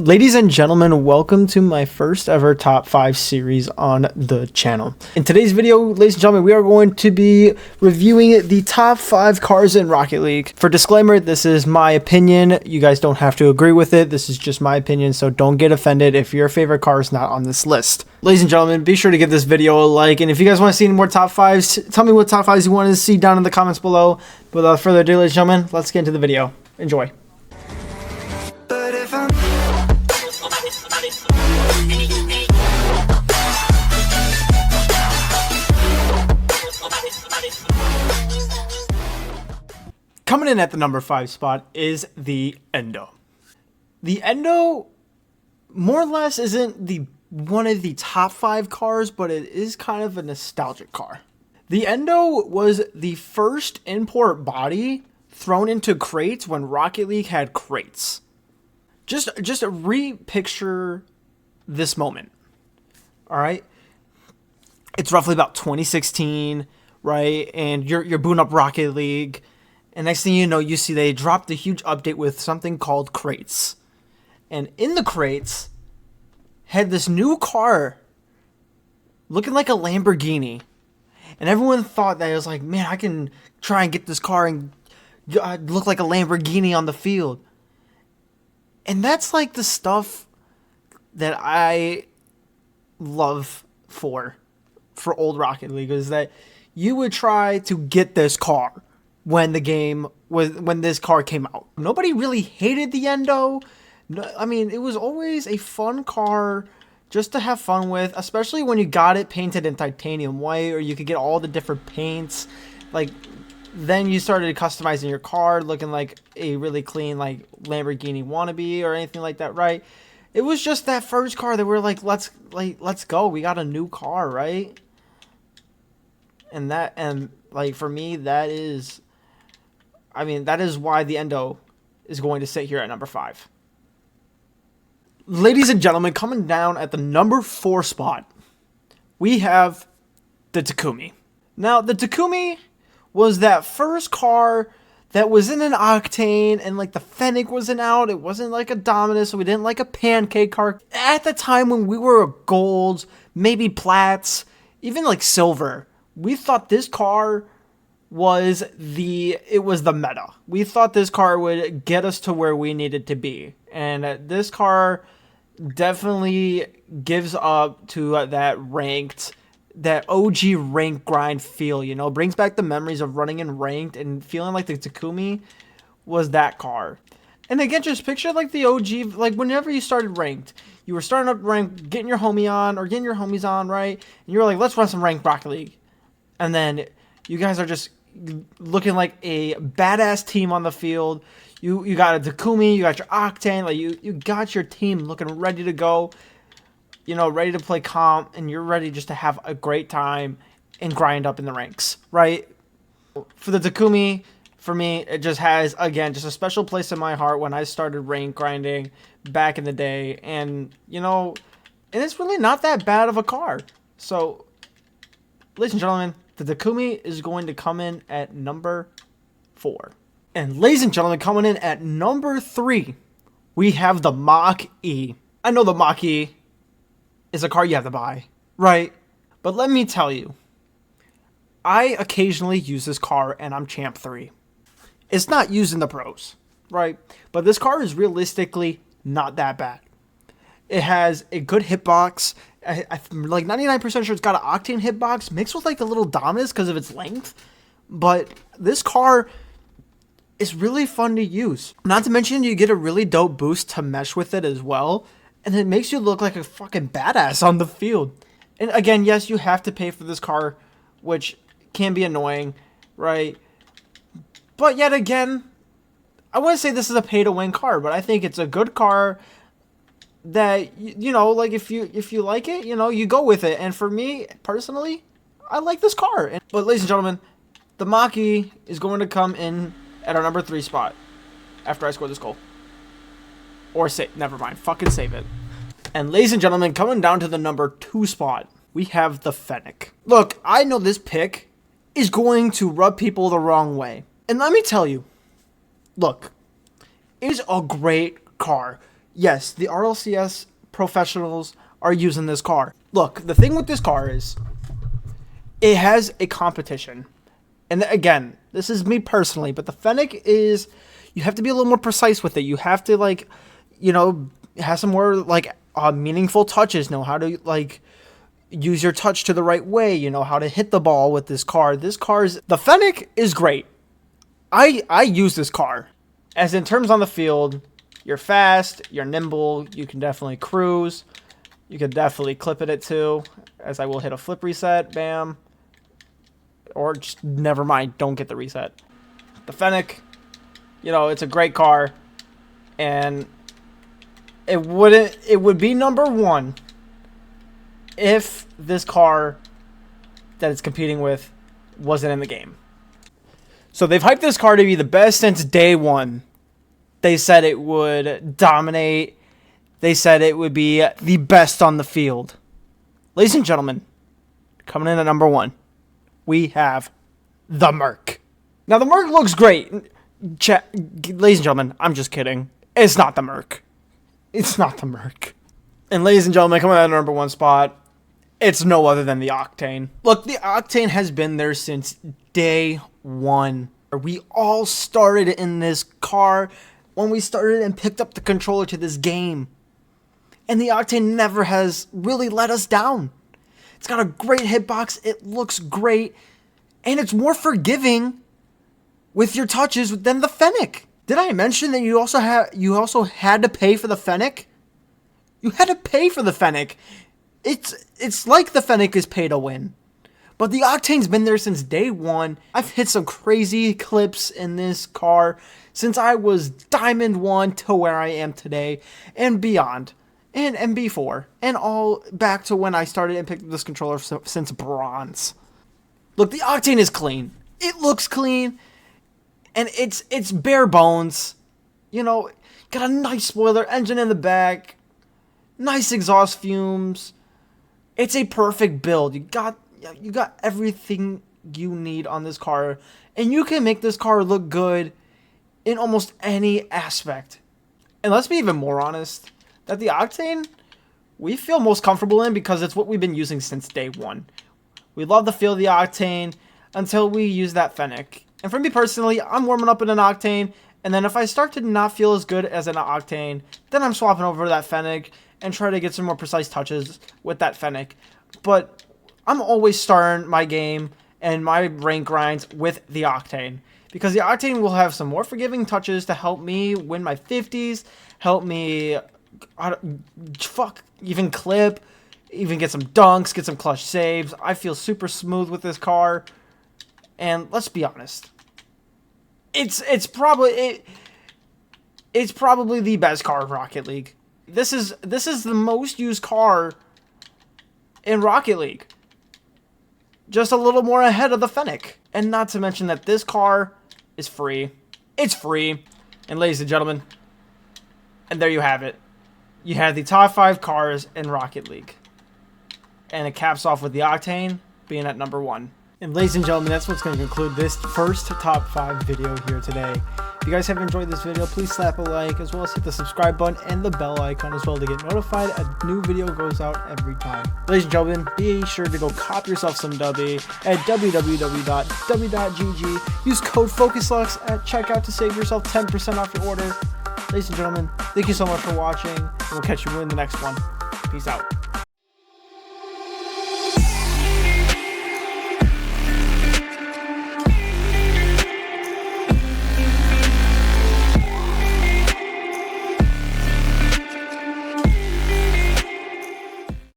Ladies and gentlemen, welcome to my first ever top 5 series on the channel. In today's video, ladies and gentlemen, we are going to be reviewing the top 5 cars in Rocket League. For disclaimer, this is my opinion. You guys don't have to agree with it. This is just my opinion, so don't get offended if your favorite car is not on this list. Ladies and gentlemen, be sure to give this video a like, and if you guys want to see any more top 5s, tell me what top 5s you want to see down in the comments below. But without further ado, ladies and gentlemen, let's get into the video. Enjoy. Coming in at the number 5 spot is the Endo. The Endo, more or less, isn't one of the top 5 cars, but it is kind of a nostalgic car. The Endo was the first import body thrown into crates when Rocket League had crates. Just re-picture this moment. All right, it's roughly about 2016, right? And you're booting up Rocket League. And next thing you know, you see they dropped a huge update with something called crates. And in the crates had this new car looking like a Lamborghini. And everyone thought that it was like, man, I can try and get this car and look like a Lamborghini on the field. And that's like the stuff that I love for old Rocket League, is that you would try to get this car when this car came out. Nobody really hated the Endo. I mean, it was always a fun car just to have fun with, especially when you got it painted in titanium white, or you could get all the different paints. Like, then you started customizing your car looking like a really clean, like, Lamborghini wannabe or anything like that, right? It was just that first car that we're like, let's go. We got a new car, right? And for me, that is why the Endo is going to sit here at number 5. Ladies and gentlemen, coming down at the number 4 spot, we have the Takumi. Now, the Takumi was that first car that was in an Octane, and like the Fennec wasn't out. It wasn't like a Dominus, so we didn't like a pancake car. At the time when we were golds, maybe plats, even like silver, we thought this car was the meta. We thought this car would get us to where we needed to be. And this car definitely gives up to that OG ranked grind feel, you know, brings back the memories of running in ranked and feeling like the Takumi was that car. And again, just picture like the OG, like whenever you started ranked, you were starting up ranked, getting your homie on or getting your homies on, right? And you were like, let's run some ranked Rocket League. And then you guys are just looking like a badass team on the field. You got a Takumi, you got your Octane, like you got your team looking ready to go, you know, ready to play comp, and you're ready just to have a great time and grind up in the ranks, right? For the Takumi, for me, it just has, again, just a special place in my heart when I started rank grinding back in the day. And, you know, and it's really not that bad of a car. So, ladies and gentlemen, the Takumi is going to come in at number 4. And ladies and gentlemen, coming in at number 3, we have the Mach-E. I know the Mach-E is a car you have to buy, right? But let me tell you, I occasionally use this car and I'm champ 3. It's not used in the pros, right? But this car is realistically not that bad. It has a good hitbox. I'm like 99% sure it's got an Octane hitbox mixed with like a little Dominus because of its length. But this car is really fun to use. Not to mention you get a really dope boost to mesh with it as well. And it makes you look like a fucking badass on the field. And again, yes, you have to pay for this car, which can be annoying, right? But yet again, I wouldn't say this is a pay-to-win car, but I think it's a good car that, you know, like if you like it, you know, you go with it. And for me, personally, I like this car. But ladies and gentlemen, the Mach-E is going to come in at our number 3 spot after I score this goal. Or never mind, fucking save it. And ladies and gentlemen, coming down to the number 2 spot, we have the Fennec. Look, I know this pick is going to rub people the wrong way. And let me tell you, look, it is a great car. Yes, the RLCS professionals are using this car. Look, the thing with this car is it has a competition. And again, this is me personally, but the Fennec is, you have to be a little more precise with it. You have to, like, you know, have some more, like, meaningful touches, know how to, like, use your touch to the right way, you know, how to hit the ball with this car. The Fennec is great. I use this car. As in terms on the field, you're fast, you're nimble, you can definitely cruise. You can definitely clip it at 2, as I will hit a flip reset, bam. Or just, never mind, don't get the reset. The Fennec, you know, it's a great car. And it would be number 1 if this car that it's competing with wasn't in the game. So they've hyped this car to be the best since day 1. They said it would dominate. They said it would be the best on the field. Ladies and gentlemen, coming in at number 1, we have the Merc. Now, the Merc looks great. Ladies and gentlemen, I'm just kidding. It's not the Merc. It's not the Merc. And ladies and gentlemen, coming in at the number 1 spot, it's no other than the Octane. Look, the Octane has been there since day 1. We all started in this car when we started and picked up the controller to this game. And the Octane never has really let us down. It's got a great hitbox, it looks great, and it's more forgiving with your touches than the Fennec. Did I mention that you also had to pay for the Fennec? You had to pay for the Fennec. It's like the Fennec is pay to win. But the Octane's been there since day 1. I've hit some crazy clips in this car since I was Diamond 1 to where I am today and beyond. And before. And all back to when I started and picked up this controller since Bronze. Look, the Octane is clean. It looks clean. And it's bare bones. You know, got a nice spoiler, engine in the back. Nice exhaust fumes. It's a perfect build. You got everything you need on this car. And you can make this car look good in almost any aspect. And let's be even more honest, that the Octane, we feel most comfortable in because it's what we've been using since day 1. We love the feel of the Octane until we use that Fennec. And for me personally, I'm warming up in an Octane, and then if I start to not feel as good as an Octane, then I'm swapping over to that Fennec and try to get some more precise touches with that Fennec. But I'm always starting my game and my rank grinds with the Octane, because the Octane will have some more forgiving touches to help me win my 50s, help me even clip, even get some dunks, get some clutch saves. I feel super smooth with this car, and let's be honest, it's probably the best car in Rocket League. This is the most used car in Rocket League. Just a little more ahead of the Fennec. And not to mention that this car is free. It's free. And ladies and gentlemen, and there you have it. You have the top 5 cars in Rocket League. And it caps off with the Octane being at number 1. And ladies and gentlemen, that's what's going to conclude this first top 5 video here today. If you guys have enjoyed this video, please slap a like, as well as hit the subscribe button and the bell icon as well to get notified a new video goes out every time. Ladies and gentlemen, be sure to go cop yourself some W at www.w.gg. Use code FOCUSLUX at checkout to save yourself 10% off your order. Ladies and gentlemen, thank you so much for watching, and we'll catch you in the next one. Peace out.